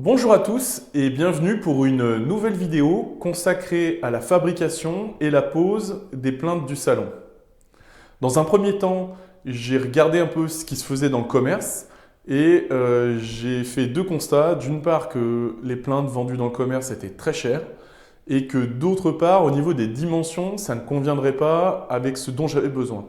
Bonjour à tous et bienvenue pour une nouvelle vidéo consacrée à la fabrication et la pose des plinthes du salon. Dans un premier temps, j'ai regardé un peu ce qui se faisait dans le commerce et j'ai fait deux constats. D'une part que les plinthes vendues dans le commerce étaient très chères et que d'autre part, au niveau des dimensions, ça ne conviendrait pas avec ce dont j'avais besoin.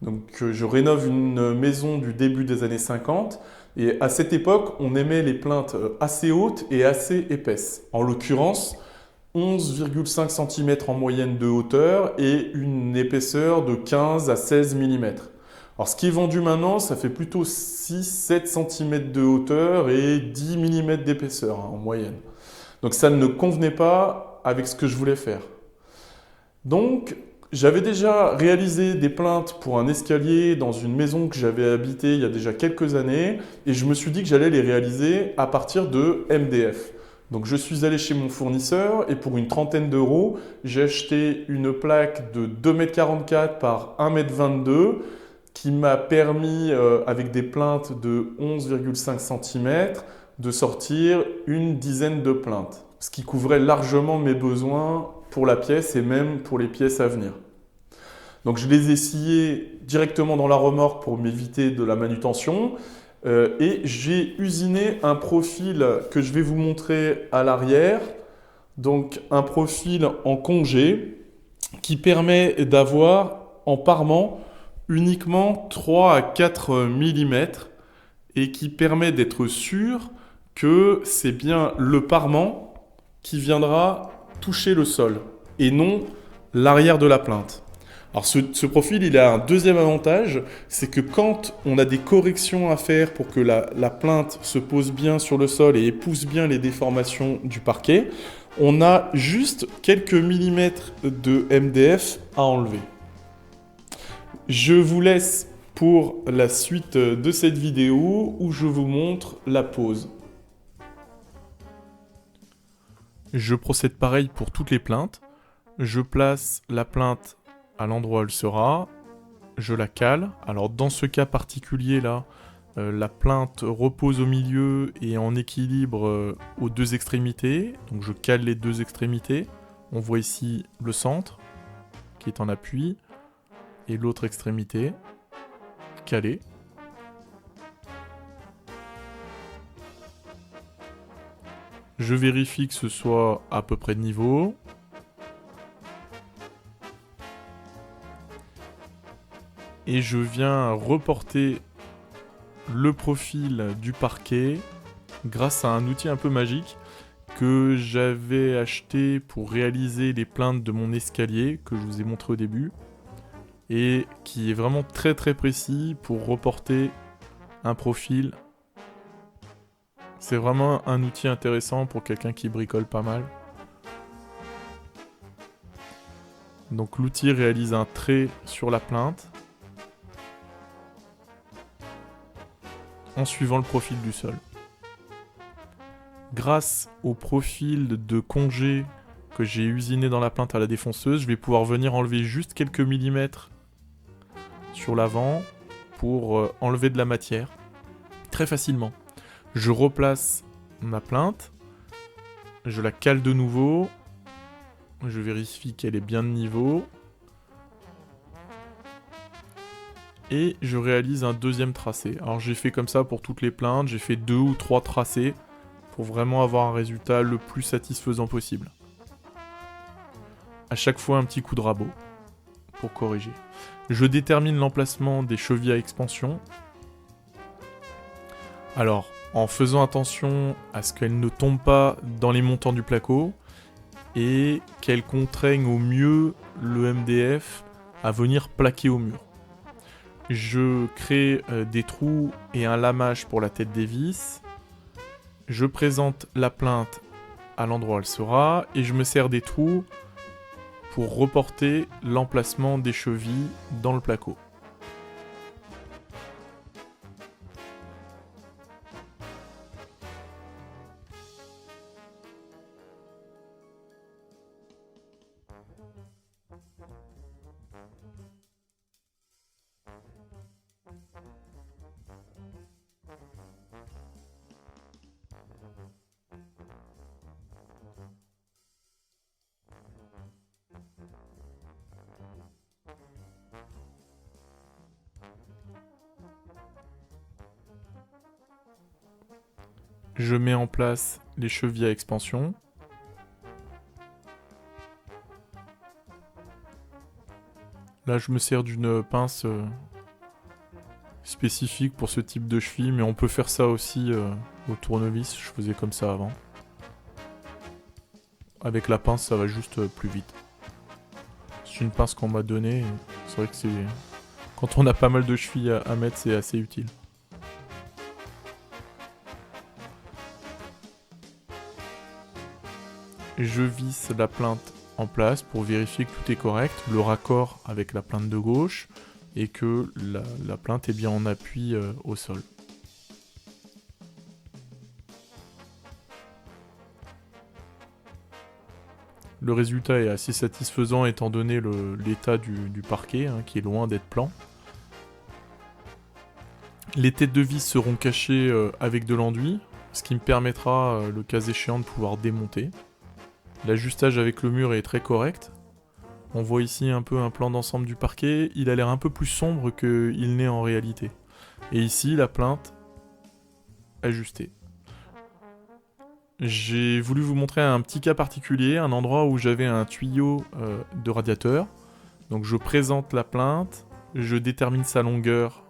Donc je rénove une maison du début des années 50 et à cette époque, on aimait les plinthes assez hautes et assez épaisses. En l'occurrence, 11,5 cm en moyenne de hauteur et une épaisseur de 15 à 16 mm. Alors ce qui est vendu maintenant, ça fait plutôt 6-7 cm de hauteur et 10 mm d'épaisseur en moyenne. Donc ça ne convenait pas avec ce que je voulais faire. Donc, j'avais déjà réalisé des plinthes pour un escalier dans une maison que j'avais habitée il y a déjà quelques années et je me suis dit que j'allais les réaliser à partir de MDF. Donc je suis allé chez mon fournisseur et pour une trentaine d'euros, j'ai acheté une plaque de 2,44 m par 1,22 m qui m'a permis, avec des plinthes de 11,5 cm, de sortir une dizaine de plinthes, ce qui couvrait largement mes besoins pour la pièce et même pour les pièces à venir. Donc je les ai sciés directement dans la remorque pour m'éviter de la manutention et j'ai usiné un profil que je vais vous montrer à l'arrière, donc un profil en congé qui permet d'avoir en parement uniquement 3 à 4 mm et qui permet d'être sûr que c'est bien le parement qui viendra toucher le sol et non l'arrière de la plinthe. Alors ce profil, il a un deuxième avantage, c'est que quand on a des corrections à faire pour que la plinthe se pose bien sur le sol et épouse bien les déformations du parquet, on a juste quelques millimètres de MDF à enlever. Je vous laisse pour la suite de cette vidéo où je vous montre la pose. Je procède pareil pour toutes les plinthes. Je place la plinthe à l'endroit où elle sera. Je la cale. Alors dans ce cas particulier là, la plinthe repose au milieu et en équilibre aux deux extrémités. Donc je cale les deux extrémités. On voit ici le centre qui est en appui et l'autre extrémité calée. Je vérifie que ce soit à peu près de niveau. Et je viens reporter le profil du parquet grâce à un outil un peu magique que j'avais acheté pour réaliser les plinthes de mon escalier que je vous ai montré au début et qui est vraiment très très précis pour reporter un profil. C'est vraiment un outil intéressant pour quelqu'un qui bricole pas mal. Donc l'outil réalise un trait sur la plinthe en suivant le profil du sol. Grâce au profil de congé que j'ai usiné dans la plinthe à la défonceuse, je vais pouvoir venir enlever juste quelques millimètres sur l'avant pour enlever de la matière très facilement. Je replace ma plinthe, je la cale de nouveau, je vérifie qu'elle est bien de niveau et je réalise un deuxième tracé. Alors j'ai fait comme ça pour toutes les plinthes, j'ai fait 2 ou 3 tracés pour vraiment avoir un résultat le plus satisfaisant possible. À chaque fois un petit coup de rabot pour corriger. Je détermine l'emplacement des chevilles à expansion. Alors, en faisant attention à ce qu'elles ne tombent pas dans les montants du placo et qu'elles contraignent au mieux le MDF à venir plaquer au mur. Je crée des trous et un lamage pour la tête des vis. Je présente la plinthe à l'endroit où elle sera et je me sers des trous pour reporter l'emplacement des chevilles dans le placo. Je mets en place les chevilles à expansion. Là, je me sers d'une pince spécifique pour ce type de cheville, mais on peut faire ça aussi au tournevis. Je faisais comme ça avant. Avec la pince, ça va juste plus vite. C'est une pince qu'on m'a donnée. C'est vrai que c'est... Quand on a pas mal de chevilles à mettre, c'est assez utile. Je visse la plinthe en place pour vérifier que tout est correct, le raccord avec la plinthe de gauche et que la plinthe est bien en appui au sol. Le résultat est assez satisfaisant étant donné l'état du parquet qui est loin d'être plan. Les têtes de vis seront cachées avec de l'enduit, ce qui me permettra le cas échéant de pouvoir démonter. L'ajustage avec le mur est très correct. On voit ici un peu un plan d'ensemble du parquet. Il a l'air un peu plus sombre qu'il n'est en réalité. Et ici, la plinthe ajustée. J'ai voulu vous montrer un petit cas particulier, un endroit où j'avais un tuyau de radiateur. Donc je présente la plinthe, je détermine sa longueur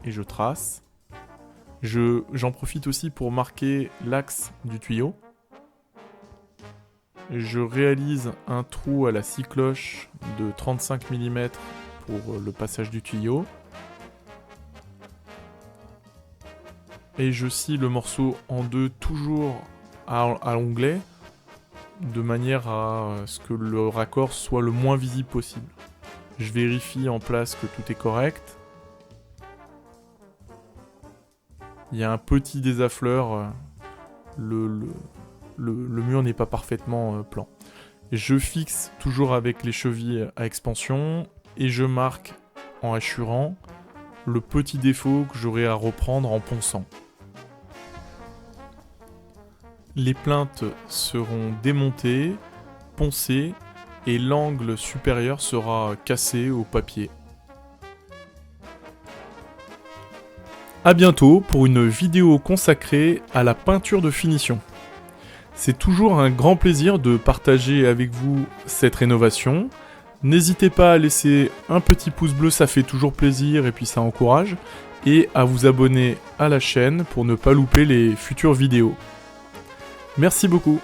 et je trace. J'en profite aussi pour marquer l'axe du tuyau. Je réalise un trou à la scie cloche de 35 mm pour le passage du tuyau. Et je scie le morceau en deux, toujours à l'onglet, de manière à ce que le raccord soit le moins visible possible. Je vérifie en place que tout est correct. Il y a un petit désaffleur, le mur n'est pas parfaitement plan. Je fixe toujours avec les chevilles à expansion et je marque en hachurant le petit défaut que j'aurai à reprendre en ponçant. Les plinthes seront démontées, poncées et l'angle supérieur sera cassé au papier. A bientôt pour une vidéo consacrée à la peinture de finition. C'est toujours un grand plaisir de partager avec vous cette rénovation. N'hésitez pas à laisser un petit pouce bleu, ça fait toujours plaisir et puis ça encourage. Et à vous abonner à la chaîne pour ne pas louper les futures vidéos. Merci beaucoup.